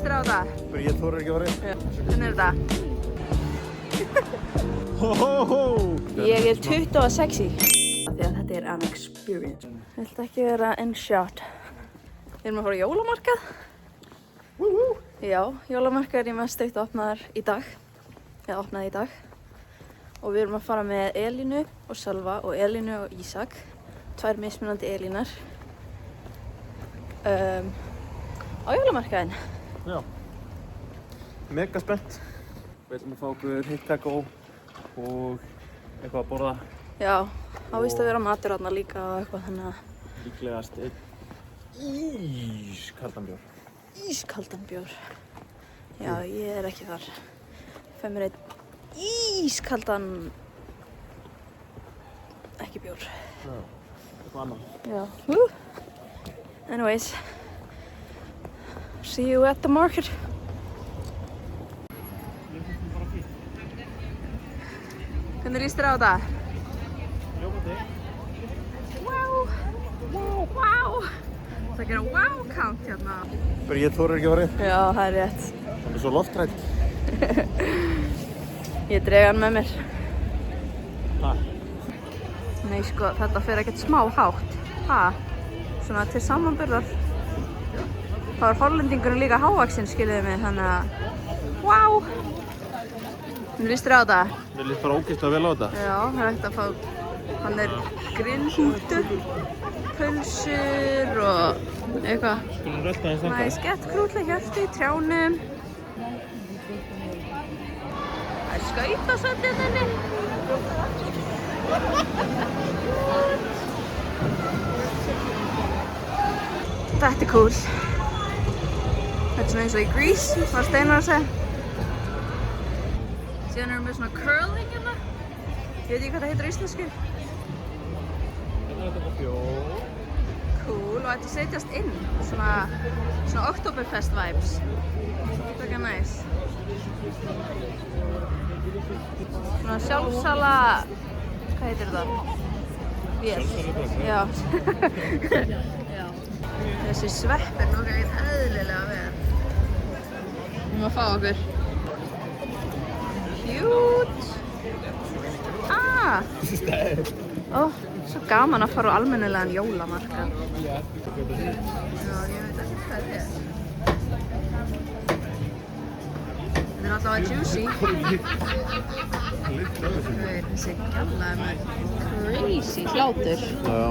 líst þér á þetta? Ég þorir ekki að fara inn. Hvernig er þetta? Ég er 26 því að þetta er an experience. Viltu ekki vera in shot? Við erum að fara á jólamarkað. Já, jólamarkaður í Mestaukt opnaði í dag. Og við erum að fara með Elínu og Sölva og Elínu og Ísak. 2 mismunandi Elínar. Á jólamarkaðinn. Já. Mega spennt. Við ætlum að fá okkur heitt kakó og eitthvað að borða. Já, á víst að vera matur þarna líka og eitthvað þannig að... Líklegast ískaldan bjór. Ískaldan bjór. Já, ég er ekki þar. Fæ mér einn ískaldan... ekki bjór. Já, eitthvað annað. Já. Anyways. See you at the market. Hvernig líst þér á þetta? Ljómandi. Wow! Það gera wow count hérna. Ég þorir ekki að fara inn. Já, það er rétt. Það er svo lofthrædd. Ég dreg hann með mér. Ha? Nei sko, þetta fer ekkert smá hátt. Ha? Svona til samanburðar. Það var hollendingurinn líka hávaxinn, skiljiði mig, þannig að... Wow! Hvernig líst þér á þetta? Mér líst bara ógeðslega vel á þetta. Já, það er hægt að fá... Hann er grillhútu, pulsur og eitthvað. Skulum rölda eins þangað. Næ, skettkrútleg hjörtu í trjánum. Það er skautasöllin henni. Þetta er cool. Þetta er svona eins og í Grease, var Steinar að segja. Síðan erum við svona curling hérna. Ég veit ekki hvað það heitir á íslensku. Þetta er þetta bjór. Cool, og þetta setjast inn. Svona Oktoberfest vibes. Þetta er ekki næs. Svona sjálfsala... Hvað heitir þetta? Vél. Já. Já. Þessi sveppir nokkað ekkert eðlilega vel. Við erum að fá okkur. Cute! Ó, svo gaman að fara á almennilegan jólamarkað. Já, ég veit ekki hvað þetta er. Þetta er allavega juicy. Þessi galla er með crazy hlátur. Já.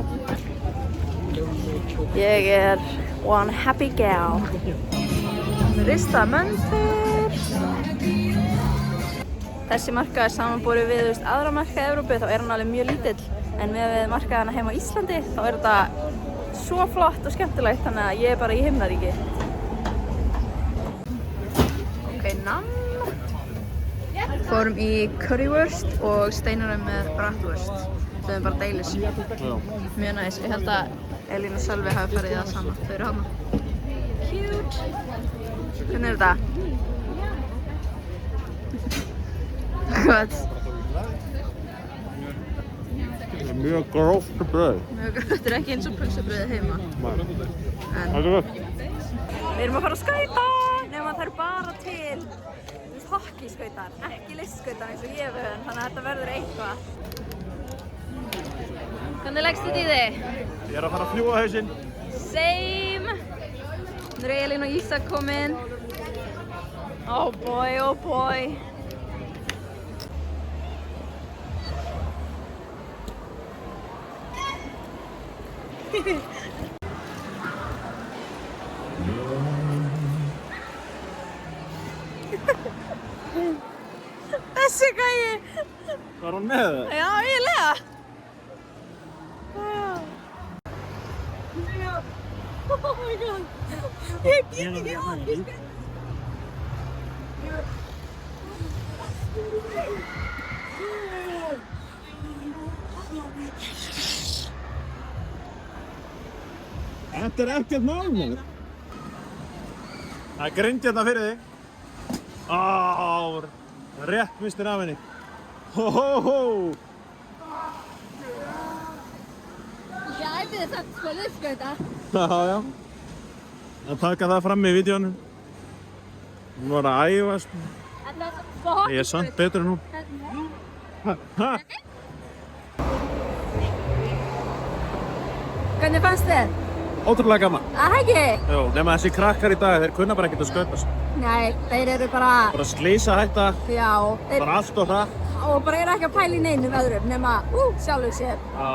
Ég er one happy gal. Rista möntur. Þessi markað er samanborið við aðra markaði í Evrópu, þá er hann alveg mjög lítill. En með markaðana heima á Íslandi, þá er þetta svo flott og skemmtilegt, þannig að ég er bara í himnaríki. Ok, nam. Fórum í currywurst og Steinar er með bratwurst. Þau er bara deilis. Mjög næs. Ég held að Elín og Sölvi hafi farið í það sama. Þau eru hana. Cute. Hvernig er þetta? Hvað? Mjög gróft brauð. Þetta er ekki eins og pulsubrauðið heima. Það er gott. Við erum að fara að skauta, nema það eru bara til hockeyskautar, ekki listskautar eins og ég hef höfðan, þannig að þetta verður eitthvað. Hvernig leggst þetta í þig? Ég er að fara að fljúga hausinn. Same! Nú er Elín og Ísak komin. Oh boy, oh boy. Þessi gæi! Var hún með það? Já, eiginlega! Oh my god! Ég get ekki ákveð! Þetta er ekkert mál með þér. Það er grind hérna fyrir þig. Rétt mistir af henni. Hó hó hó! Já, ég byrði þetta sko listskauta. Já. Að taka það fram í vídeónu. Hún var að æfast. Ég er samt betur en hún. Hvernig fannst þér? Ótrúlega gaman. Það ekki? Jú, nema þessi krakkar í dag, þeir kunna bara ekkert að skautast. Nei, þeir eru bara... Bara slysahætta, Já, þeir... bara allt og það. Og bara eru ekki að pæla í neinum öðrum nema, sjálfur sér. Já.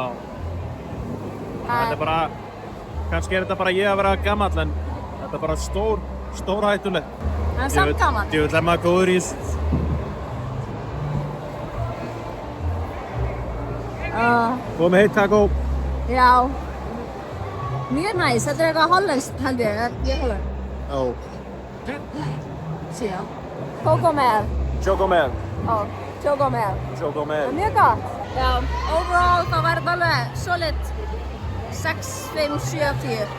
Þetta er bara, kannski er þetta bara ég að vera gamall, en þetta er bara stór hættuleg. En samt gaman. Ég vil maður góður í þessu. Komið heitt taco. Já. Mjög næs, þetta er eitthvað hollenskt held ég, ég holland. Já. Síðan. Kókomel. Chocomel. Chocomel. Chocomel. Mjög gott. Já, overall þá var þetta alveg solid 6, 5, 7 af 10.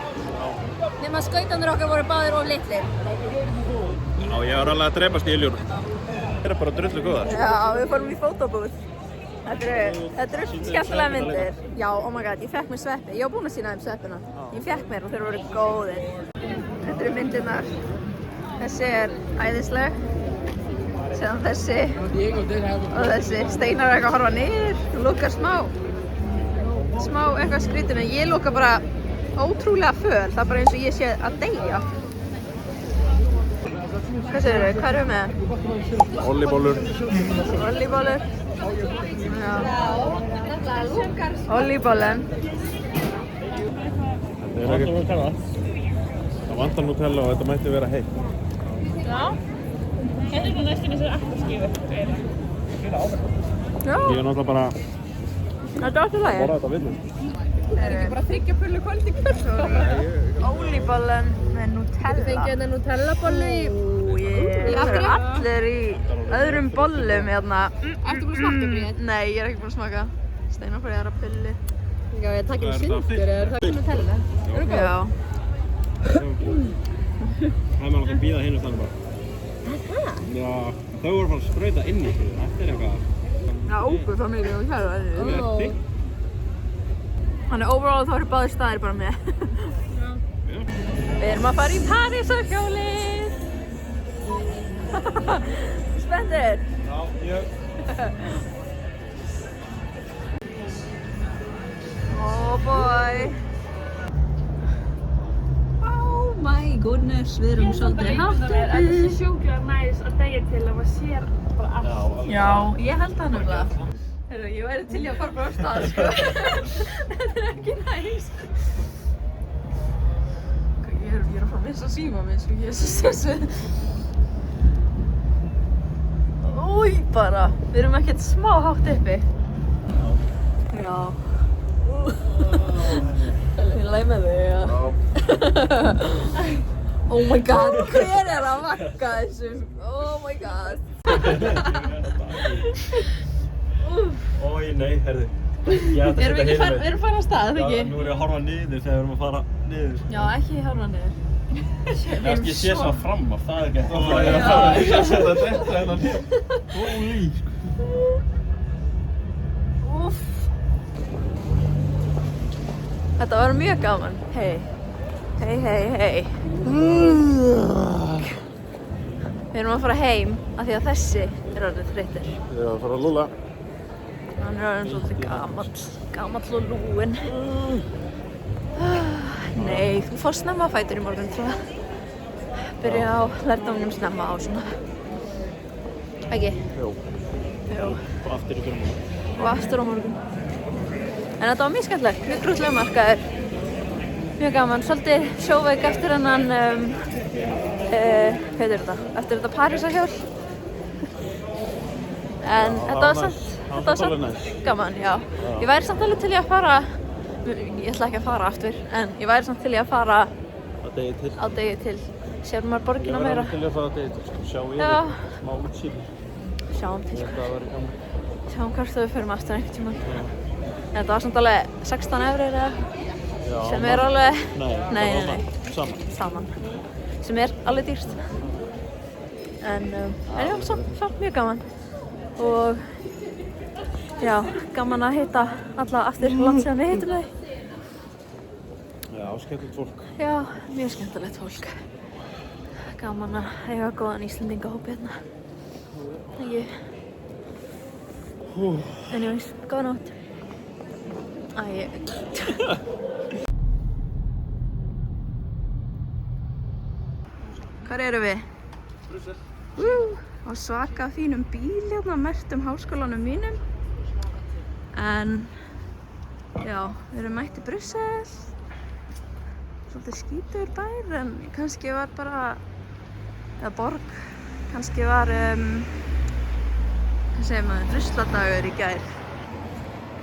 Nefn að skautanir okkar voru báðir of litlir. Já, ég var alveg að drepast í iljúnum. Það er bara drullu góðar. Já, við fórum í fótóbúð. Þetta eru skemmtilega myndir. Já, oh my god, ég fekk mér sveppi. Ég var búinn að sýna þeim sveppina. Ég fekk mér og þeir voru góðir. Þetta eru myndirnar. Þessi er æðisleg. Síðan þessi. Og þessi. Steinar er eitthvað að horfa niður. Þú lukkar smá eitthvað skrítið, en ég lukka bara ótrúlega föl. Það er bara eins og ég sé að deyja. Hvað segir þau? Hvað erum við með? Ollibólur. Ollibólur. Já. Ollibóllen. Það vantar Nutella og þetta mætti vera heitt. Já. Þetta er næstum eins og eplaskífu. Já. Ég er náttúrulega bara að Þetta er alltaf lagi. borða þetta villum. Það er ekki bara 3 pullu kvöld í kvöld. Ollibóllen með Nutella. Þið fengið hérna Nutella-bollu í... Það eru allir í öðrum bollum hérna. Ertu búin að smakka Bríet? Nei, ég er ekki búin að smaka. Steinar fór í aðra pillu. Já, ég takk í sundur, er það ekki Nutella? Já. Það er maður að bíða hinu stannu bara. Já, þau voru bara að sprauta inn í því. Þetta er eitthvað... Já, óguð þá mikið og kæra. Letti. Þannig overall þá eru báðir staðir bara með. Við erum að fara í Parísarhjólið. Spenntir? Já, ég... Oh boy. Oh my goodness, við erum svolítið hátt Það er uppi. svo sjúklega næs að deyja til að maður sér bara allt. Já, ég held það nefnilega. Heyrðu, ég væri til í að fara bara á stað, sko. Þetta er ekki næs. Ég er að fara að missa síma minn, sko. Ég er svo stressuð. Új, bara. Við erum ekkert smá hátt uppi. Já. Ég læg með þig, já. Oh my god, hver er að vakka þessu? Oh my god. Ói, nei, herði. Erum við farin á stað, eða ekki? Já, nú er ég að horfa niður þegar við erum að fara niður. Já, ekki horfa niður. Ég sé svo fram af, það er ekki eftir. Ég er að setja þetta hérna niður. Holy. Úff. Þetta var mjög gaman. Hei. Hei. Við erum að fara heim af því að þessi er orðið þreyttur. Ég er að fara að lúla. Hann er orðinn svolítið gamall og lúinn. Nei, þú fórst snemma á fætur í morgun, tror ég. Byrja á lærdómnum snemma á svona. Ekki? Jú. Jú. Og aftur í fyrir morgun. Og aftur á morgun. En þetta var mjög skemmtilegt, mjög grútlega markaður. Mjög gaman, svolítið sjóveik eftir hennan, hvað er þetta? Eftir þetta Parísarhjól. En þetta var samt gaman, já. Ég væri samt alveg til í að fara, ég ætla ekki að fara aftur, en ég væri samt til í að fara á degi til. Sér maður borgina meira. Ég væri til í að fara á degi til, sjá yfir, smá útsýni. Sjáum til. Það væri gaman. Sjáum hvert við förum aftur einhvern tímann. En þetta var samt alveg 16 € eða, sem er alveg, nei. Saman. Sem er alveg dýrst. En já, samt mjög gaman. Og já, gaman að hitta alla aftur landsíðan við hittum þau. Já, skemmtilegt fólk. Já, mjög skemmtilegt fólk. gaman að eiga góðan Íslendingahóp hérna. Anyways, góða nótt. Hvar erum við? Brussel. Á svaka fínum bíl hérna, merktum háskólanum mínum. En, já, við erum mætt í Brussel. Svolítið skítugur bær, en kannski var bara, eða borg, kannski var, hvað segir maður, rusladagur í gær.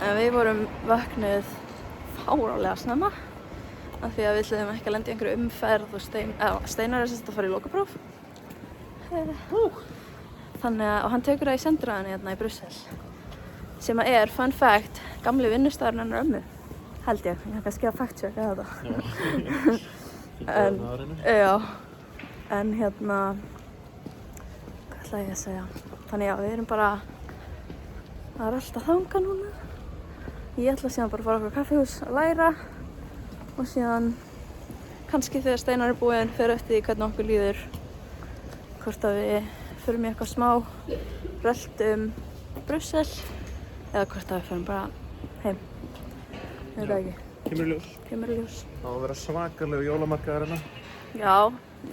En við vorum vaknuð fáránlega snemma af því að við ætluðum ekki að lenda í einhverju umferð og Steinar sem að fara í lokapróf. Þannig að, og hann tekur það í sendiræðinni hérna í Brussel. Sem að er, fun fact, gamli vinnustaðurinn hennar ömmu. Held ég kannski að fact-checka þetta. En hérna, hvað ætla ég að segja? Þannig já, við erum bara að rölta þangað núna. Ég ætla síðan bara að fara okkur á kaffihús að læra og síðan kannski þegar Steinar er búinn fer eftir því hvernig okkur líður hvort að við förum í eitthvað smá rölt Brussel eða hvort að við förum bara heim. Ég veit það ekki. Kemur í ljós. Það á að vera svakalegu jólamarkaðar hérna. Já,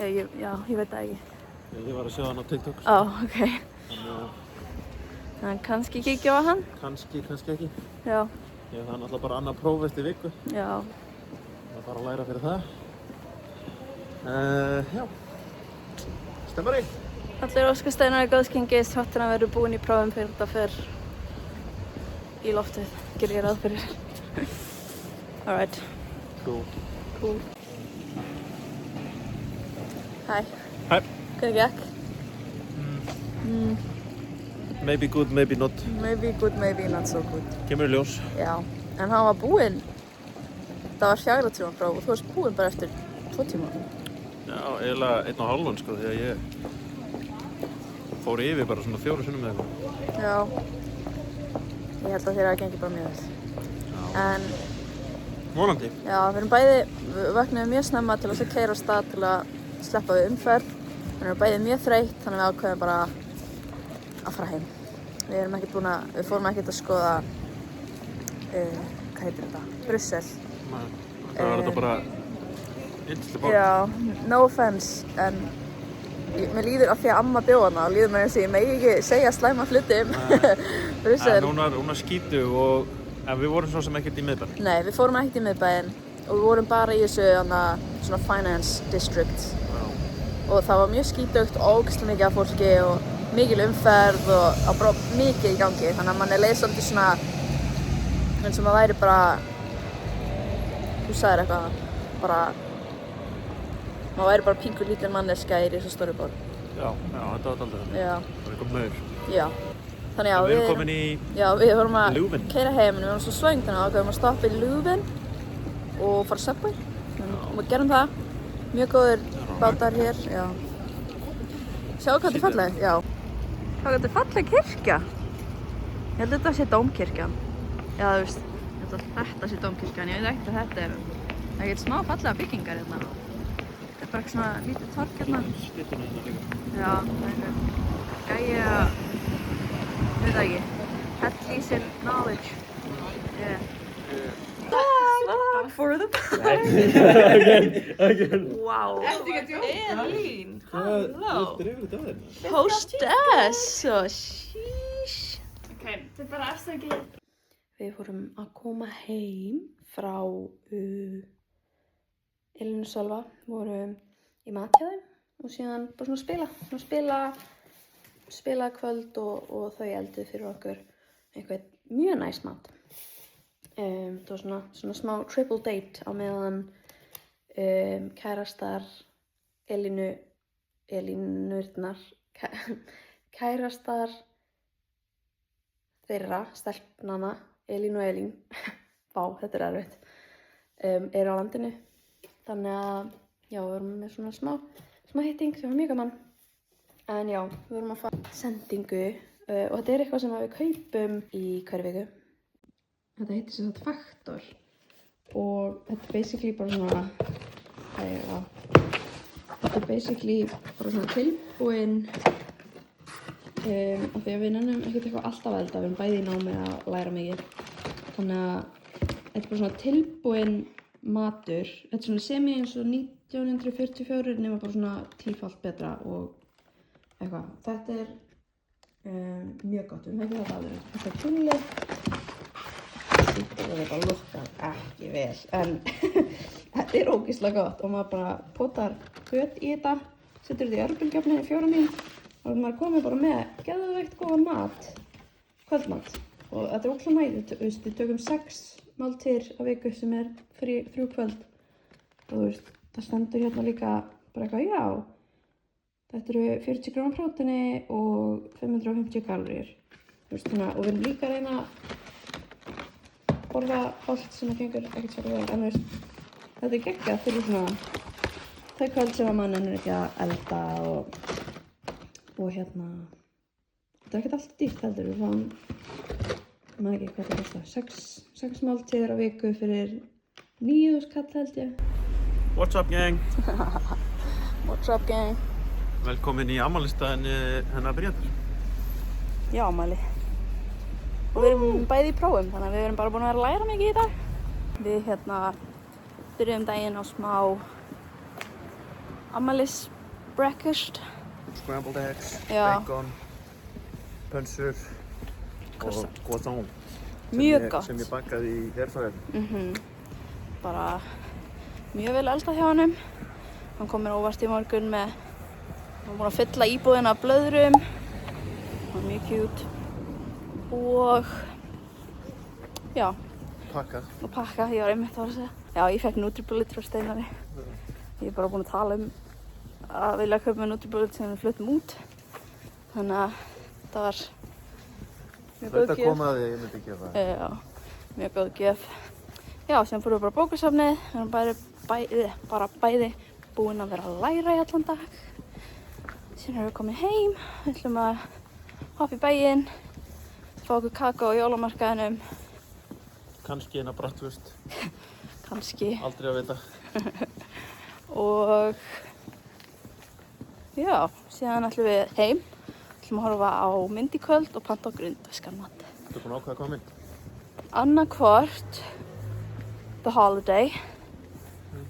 ég veit það ekki. Ég var að sjá hann á TikTok. Ok. En kannski kíkja á hann? Kannski ekki. Já. Það er náttúrulega bara annað próf eftir viku. Já. Það er bara að læra fyrir það. Já. Stemmar í. Allir óska Steinar góðgengis þáttur að verður búinn í prófum fyrir þetta fer í loftið. Gerir ég ráð fyrir. Alright. Cool. Hæ. Hvernig gekk? Maybe good, maybe not. Maybe good, maybe not so good. Kemur í ljós. Já, en hann var búinn. Það var 4 tíma próf og þú varst búinn bara eftir 2 tíma. Já, eiginlega 1,5 sko, því að ég fór yfir bara svona 4 sinnum eða eitthvað. Já. Ég held að þér hafi gengið bara mjög vel. Já. En vonandi. Já, við vöknuðum mjög snemma til að keyra af stað til að sleppa við umferð. Við erum bæði mjög þreytt, þannig við ákveðum bara að fara heim. Við fórum ekkert að skoða, hvað heitir þetta? Brussel. Nei, það var þetta bara yndisleg borg. Já, no offense, en mér líður af því að amma bjó hana og líður mér eins og ég megi ekki segja slæma hluti Brussel. En hún var skítug en við vorum svo sem ekkert í miðbæinn. Nei, við fórum ekkert í miðbæinn og við vorum bara í þessu svona finance district. Já. Og það var mjög skítugt og ógeðslega mikið af fólki og mikil umferð og bara mikið í gangi, þannig að manni leið svolítið svona eins og maður væri bara, þú sagðir eitthvað, bara maður væri bara pingur lítil manneskja í þessu stóru borg. Já, þetta var aldrei þannig. Já. Það var eitthvað maur. Já. Þannig að við erum komin í við vorum að Leuven. keyra heim en við vorum svo svöng þannig að ákveðum að stoppa í Leuven og fara Subway. Og við gerum það. Mjög góðir bátar hér, já. Sjáu hvað þetta er falleg, já. Hvað þetta er falleg kirkja. Ég held að þetta sé dómkirkjan. Já, þú veist, ég held að þetta sé dómkirkjan. Ég veit ekkert að þetta er. Það er smá fallega byggingar hérna. Þetta er bara eitthvað svona lítið torg hérna. Styttuna hérna líka. Já, það er eitthvað gæi að, veit það ekki, hell í sér knowledge. Yeah. For the Again. Wow. Elín, Hvað drifur þetta að þér? Hostess, so sheesh. Ok, þetta er bara afsakið. Við vorum að koma heim frá Elín og Sölva. Við vorum í mat hjá þeim og síðan bara svona spila kvöld og þau elduðu fyrir okkur einhvern mjög næs mat. Það var svona smá triple date á meðan kærastar kærastar þeirra, stelpnanna, Elín og Elín, vá, þetta er erfitt, eru á landinu. Þannig að, já, við vorum með svona smá hitting, það var mjög gaman. En já, við vorum að fara sendingu og þetta er eitthvað sem við kaupum í hverju viku. Þetta heitir sem sagt Faktor og þetta er basically bara svona, Þetta er basically bara svona tilbúin af því að við nennum ekkert eitthvað alltaf að elda, við erum bæði í námi að læra mikið. Þannig að þetta er bara svona tilbúin matur. Þetta er svona semi eins og 1944 nema bara svona 10-falt betra og eitthvað. Þetta er mjög gott, við höfum ekki þetta aðeins. Þetta er kjúli. Það er bara lukkað ekki vel, en þetta er ógeðslega gott og maður bara potar kjöt í þetta, setur þetta í örbylgjuofninn í 4 mínútur og maður komið bara með geðveikt góðan mat, kvöldmat. Og þetta er ógeðslega nægt, við tökum 6 máltíðir á viku sem er 3 kvöld. Og það stendur hérna líka bara eitthvað, já, þetta eru 40 gráma próteini og 550 kaloríur. Og við erum líka að reyna að borða holt sem að gengur ekkert svolítið vel, en þetta er geggjað fyrir svona þau kvöld sem að mann ennur ekki að elda og hérna, þetta er ekkert alltaf dýrt heldur, við fáum, ég man ekki hvað það kostar, 6 máltíðir á viku fyrir 9.000 kall held ég. What's up gang? What's up gang? Velkomin í afmælisdaginn hennar Bríetar. Já, afmæli. Og við erum bæði í prófum, þannig að við erum bara búin að vera að læra mikið í dag. Við hérna byrjum daginn á smá afmælisbreakfast. Scrambled eggs, Já. bacon, pönsur og croissant. Mjög gott. Sem ég bakaði í airfryerinn. Bara mjög vel eldað hjá honum. Hann kom mér óvart í morgun með, hann var búinn að fylla íbúðina af blöðrum. Það var mjög cute. Og já, Pakka. og pakka, ég var einmitt að segja. Já, ég fekk Nutribullet frá Steinari. Ég er bara búin að tala að vilja kaupa með Nutribullet sem við fluttum út. Þannig að það var mjög góð Þetta gjöf. kom að því, ég myndi gefa það. Já, mjög góð gjöf. Já, sem fórum við bara á bókasafnið. Við erum bara bæði búin að vera að læra í allan dag. Síðan erum við komin heim. Við ætlum að hoppa í bæinn, fá okkur kakó á jólamarkaðinum. Kannski eina bratwurst, Kannski. aldrei að vita. Og já, síðan ætlum við heim. Ætlum að horfa á mynd í kvöld og panta okkur indverskan mat. Þú búin að ákveða hvað mynd? Annarkvort The Holiday,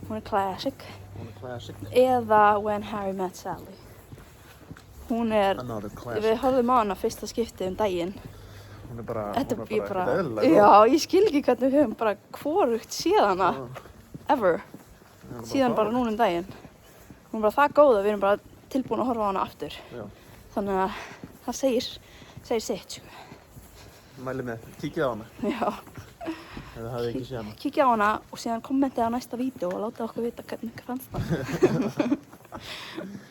hún er classic, Hún er classic. eða When Harry Met Sally. Hún er, Another classic. við horfðum á hana fyrsta skipti daginn. Hún er bara, Þetta hún er ég bara ekkert eðlilega já, ég skil ekki hvernig við höfum bara hvorugt séð hana, ever, góð. síðan bara núna daginn. Hún er bara það góð að við erum bara tilbúin að horfa á hana aftur. Já, Þannig að það segir sitt, sko. mæli með, kíkið á hana, Já, ef það hafði ekki séð hana. kíkja á hana og síðan kommentið á næsta vídeo og láta okkur vita hvernig fannst það.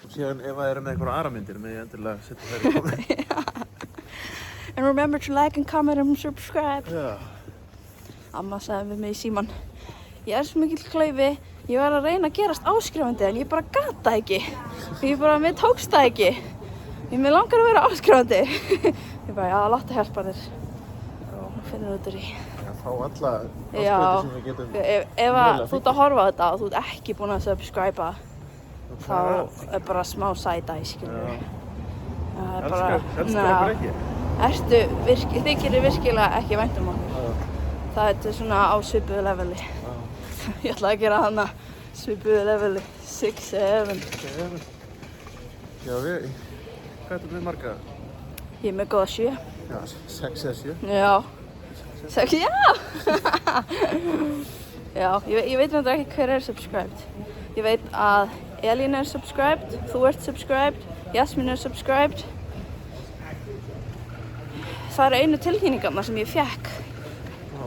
Síðan ef það eru með einhverja aðra myndir, með ég endilega setja þær í komment. And remember to like and comment and subscribe. Já, Amma sagði við mig í síman, ég er svo mikill klaufi, ég var að reyna að gerast áskrifandi en ég bara gat það ekki. Mér tókst það ekki. Mér langar að vera áskrifandi. Ég bara, já, láttu hjálpa þér. Og finnur út úr í. já, fá alla Já, áskrifendur sem við getum. ef mögulega þú ert að horfa á þetta og þú ert ekki búin að subscriba, þá er bara smá side-eye, skilur. Það er bara, Elskar okkur ekki? þykir þið virkilega ekki vænt um okkur. Það er svona á svipuðu leveli. Ég ætla að gera hana svipuðu leveli, 6, 7. Já, við, hvað er þetta með marga? Ég er með góða 7. Já, 6 eða 7. Já. 6, já! Já, ég veit náttúrulega ekki hver er subscribed. Ég veit að Elín er subscribed, þú ert subscribed, Jasmín er subscribed. Það eru einu tilkynningarna sem ég fekk.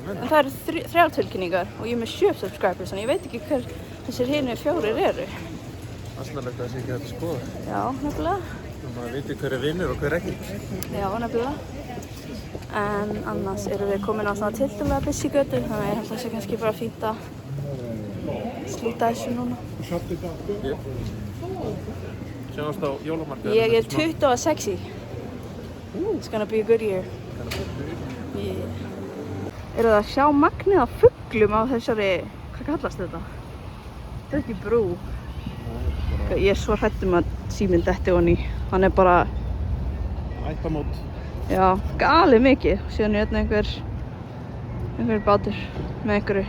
En það eru 3 tilkynningar og ég er með 7 subscribers, þannig ég veit ekki hver þessir hinu 4 eru. Aðsnarlegt að það sé ekki hægt að skoða. Já, nefnilega. Þannig að maður viti hver er vinnur og hver ekki. Já, nefnilega. En annars erum við komin á svona tiltölulega busy götu, þannig að ég held að það sé kannski bara fínt að slíta þessu núna. Sjáumst á jólamarkaðinum. Ég er 26. It's gonna be a good year. Yeah. Eru það að sjá magnið af fuglum á þessari, hvað kallast þetta? Þetta er ekki brú. Ég er svo hrædd að síminn detti honni. Hann er bara, Æppamót. já, galið mikið. Síðan er hérna einhver bátur með einhverju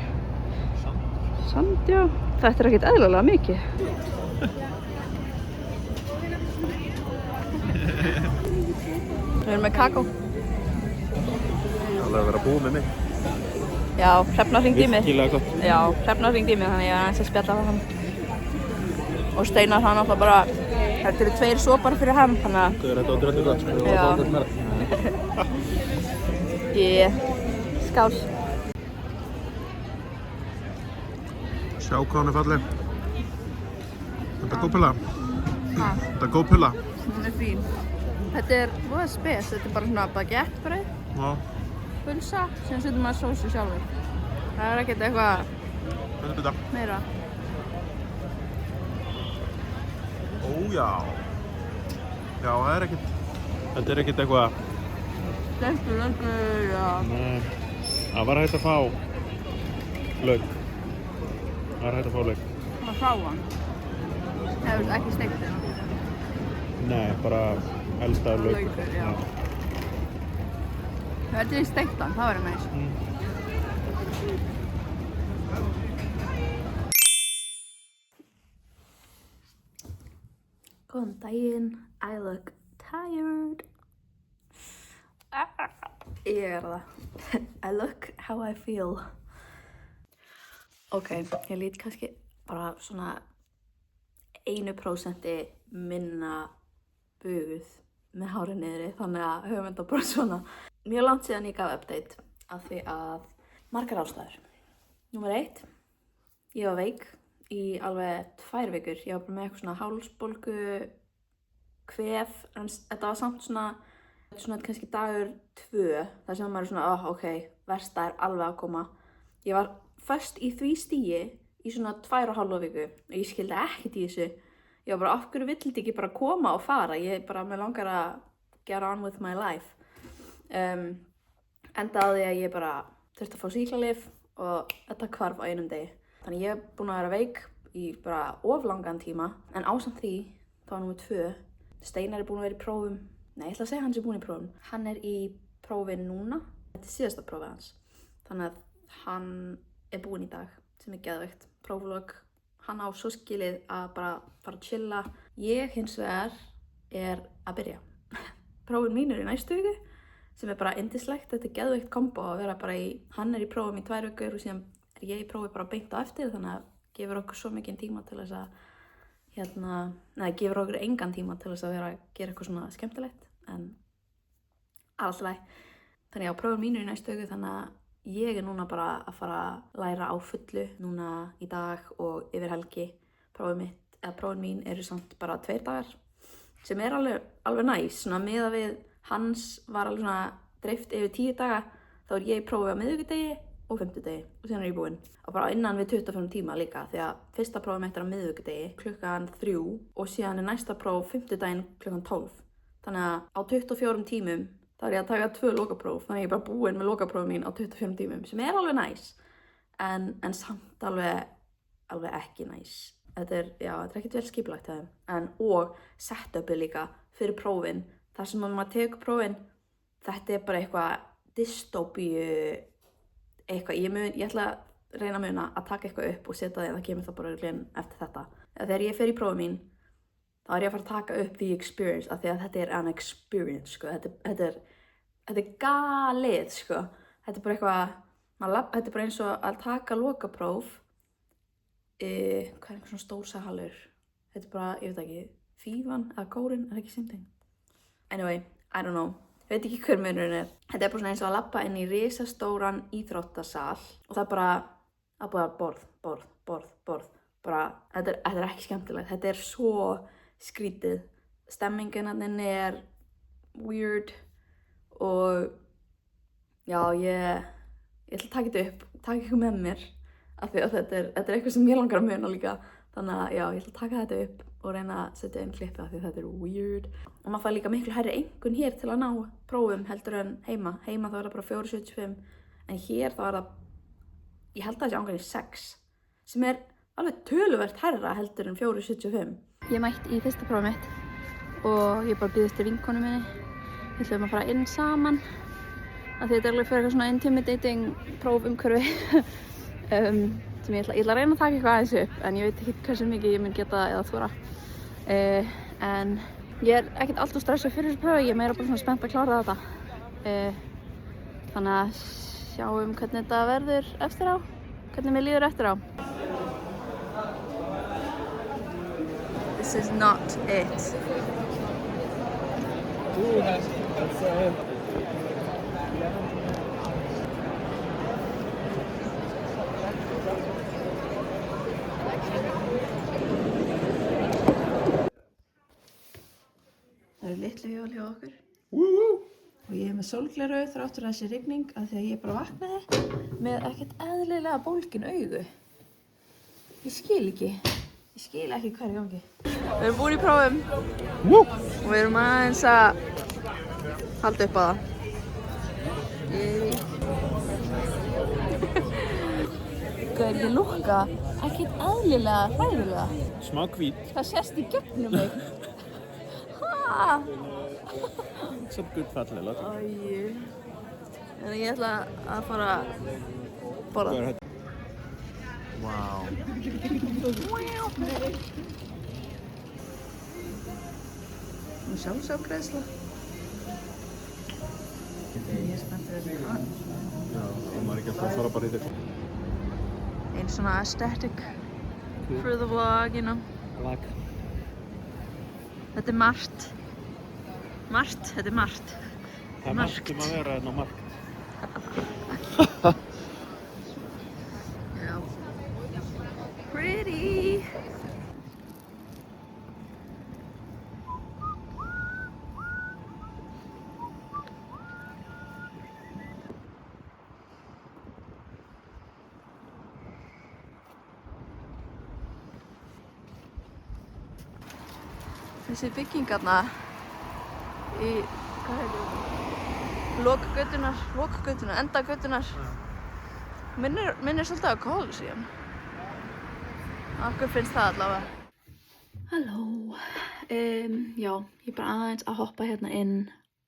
sand, já. Þetta er ekkert eðlilega mikið. Við erum með kakó. Það er að vera búið með mig. Já, Hrefna hringdi í mig. Virkilega gott. Já, Hrefna hringdi í mig, þannig ég er aðeins að spjalla við hann. Og Steinar hann alltaf bara, þetta eru 2 sopar fyrir hann, þannig að... Hvað er þetta á 30 grátt? Já. Skál. Sjá hvað hún er falleg. Þetta er góð pilla. Ha, Þetta er góð pilla. hún er fín. Þetta er voða spes, þetta er bara svona baguettebrauð, Já. pulsa, sem setur maður sósu sjálfur. Það er ekkert eitthvað Þetta er þetta. meira. Ó já. Já, það er ekkert. Þetta er ekkert eitthvað. Lengur, já. Nei. Það var hægt að fá lauk. Það var hægt að fá lauk. Það var hráan. Hefur ekki steikt þetta. Nei, bara eldaður lauk. Laukur, já. Þetta er steiktan, það verður næs. Góðan daginn, I look tired. Ég er það. I look how I feel. Ok, ég lít kannski bara svona 1% minna buguð með hárið niðri, þannig að höfum þetta bara svona. Mjög langt síðan ég gaf update af því að margar ástæður. Númer 1, ég var veik í alveg 2 vikur. Ég var bara með eitthvað svona hálsbólgu, kvef, en þetta var samt svona kannski dagur 2, þar sem maður er svona, ok, versta er alveg að koma. Ég var föst í því stigi í svona 2,5 viku og ég skildi ekkert í þessu. Ég var bara, af hverju vill þetta ekki bara koma og fara? Ég bara, mér langar að get on with my life. Endaði að ég bara þurfti að fá sýklalyf og þetta hvarf á einum degi. Þannig ég er búin að vera veik í bara of langan tíma, en ásamt því, það var númer 2, Steinar er búin að vera í prófum. Nei, ég ætla að segja hann sem er búin í prófum. Hann er í prófi núna. Þetta er síðasta prófið hans. Þannig að hann er búinn í dag, sem er geðveikt. Próflog, hann á svo skilið að bara fara að chilla. Ég hins vegar er að byrja. Prófin mín er í næstu viku, sem er bara yndislegt. Þetta er geðveikt kombo að vera bara í, hann er í prófum í 2 vikur og síðan er ég í prófi bara beint á eftir, þannig að gefur okkur svo mikið tíma til þess að gefur okkur engan tíma til þess að vera að gera eitthvað svona skemmtilegt, en alltaf leið. Þannig að prófin mín er í næstu viku, þannig að ég er núna bara að fara að læra á fullu núna í dag og yfir helgi. Prófin mín eru samt bara 2 dagar, sem er alveg næs. Svona miðað við hans var alveg svona dreift yfir 10 daga, þá er ég í prófi á miðvikudegi og 50degi og síðan er ég búinn. Og bara innan við 25 tíma líka, því að fyrsta prófið mitt er á miðvikudegi klukkan 3 og síðan er næsta próf 50daginn klukkan 12. Þannig að á 24 tímum þá er ég að taka 2 lokapróf, þannig að ég er bara búinn með lokaprófið mín á 24 tímum, sem er alveg næs, en samt alveg ekki næs. Þetta er ekkert vel skipulagt hjá þeim. Og setupið líka fyrir prófin, þar sem maður tekur prófin, þetta er bara eitthvað dystopíu, eitthvað, ég ætla að reyna að muna að taka eitthvað upp og setja það, það kemur það bara eftir þetta. Þegar ég fer í prófið mín, þá er ég að fara að taka upp the experience, af því að þetta er an experience, sko. Þetta er galið, sko. Þetta er bara eitthvað, þetta er bara eins og að taka lokapróf, hvað er eitthvað svona stórsahallur? Þetta er bara, ég veit ekki, fífan eða kórinn, er ekki same. Anyway, I don't know. Ég veit ekki hver munurinn er. Þetta er bara svona eins og að labba inn í risastóran íþróttasal og það er bara að borð. Bara, þetta er ekki skemmtilegt. Þetta er svo skrítið. Stemmingin henni er weird og já, ég ætla að taka þetta upp, taka eitthvað með mér af því að þetta er eitthvað sem ég langar að muna líka. Þannig að já, ég ætla að taka þetta upp og reyna að setja inn klippi af því að þetta er weird. Og maður fær líka miklu hærri einkunn hér til að ná prófum heldur en heima. Heima þá er það bara 4,75 en hér þá er það, ég held að það sé ángríns 6, sem er alveg töluvert hærra heldur en 4,75. Ég mætti í fyrsta prófið mitt og ég bara býð eftir vinkonu minni. Við ætlum að fara inn saman af því þetta alveg fyrir eitthvað svona intimidating prófumhverfi sem ég ætla að reyna að taka eitthvað aðeins upp en ég veit ekki hversu mikið ég mun geta eða þora. En ég ekkert alltaf stressuð fyrir þessu prófi, ég meira bara svona spennt að klára þetta. Þannig að sjáum hvernig þetta verður eftir á, hvernig mér líður eftir á. This is not it. Það eru litlu hjól hjá okkur. Og ég með sólgleraugu þráttur að þessi rigning af því að ég bara vaknaði með ekkert eðlilega bólgin augu. Ég skil ekki hvað er í gangi. Við erum búin í prófum og við erum aðeins að halda upp á það. Hvað er ég lúkka? Ekkert eðlilega hræðilega. Smá hvít. Það sést í gegnum mig. Svo gullfallega. En ég ætla að fara að borða. Wow. Og sjálfsafgreiðsla. Ég er spenntur að þetta kann. Já, og maður ekki alltaf að fara bara í þetta. Einn svona aesthetic for the vlog, you know. Lag. Þetta er margt. Þetta er margt. Það er margt að vera hérna á margt. Já. Pretty! Þessi byggingarna í, hvað heitir það? Lokgötunar, endagötunar. Minnir svolítið á Colosseum. Okkur finnst það allavega. Halló. Já, ég er bara aðeins að hoppa hérna inn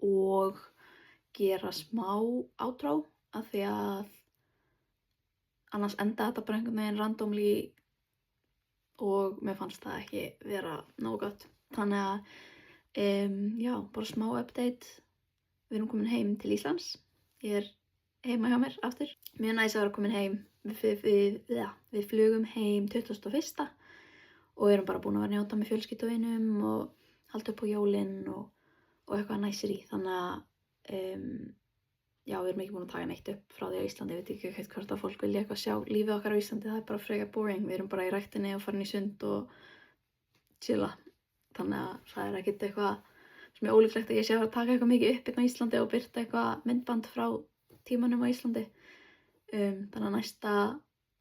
og gera smá outro af því að annars enda þetta bara einhvern veginn randomly og mér fannst það ekki vera nógu gott. Þannig að, já, bara smá update. Við erum komin heim til Íslands. Ég er heima hjá mér aftur. Mjög næs að vera komin heim. Við flugum heim 21. Og erum bara búin að vera að njóta með fjölskyldu og vinum og halda upp á jólin og eitthvað næsir í. Þannig að, já, við erum ekki búin að taka neitt upp frá því á Íslandi. Ég veit ekki hvort að fólk vilja eitthvað sjá lífið okkar á Íslandi. Það er bara frekar boring. Við erum bara í ræktinni og farin í sund og chilla. Þannig að það er ekkert eitthvað sem er ólíklegt að ég sé að taka eitthvað mikið upp hérna á Íslandi og birta eitthvað myndband frá tímanum á Íslandi. Þannig að næsta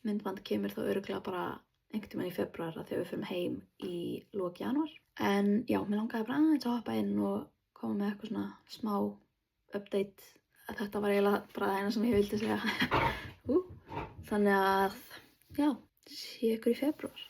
myndband kemur þá örugglega bara einhvern tímann í febrúar þegar við förum heim í lok janúar. En já, mér langaði bara aðeins að hoppa inn og koma með eitthvað svona smá update. Þetta var eiginlega bara það eina sem ég vildi segja. Þannig að, já, sé ykkur í febrúar.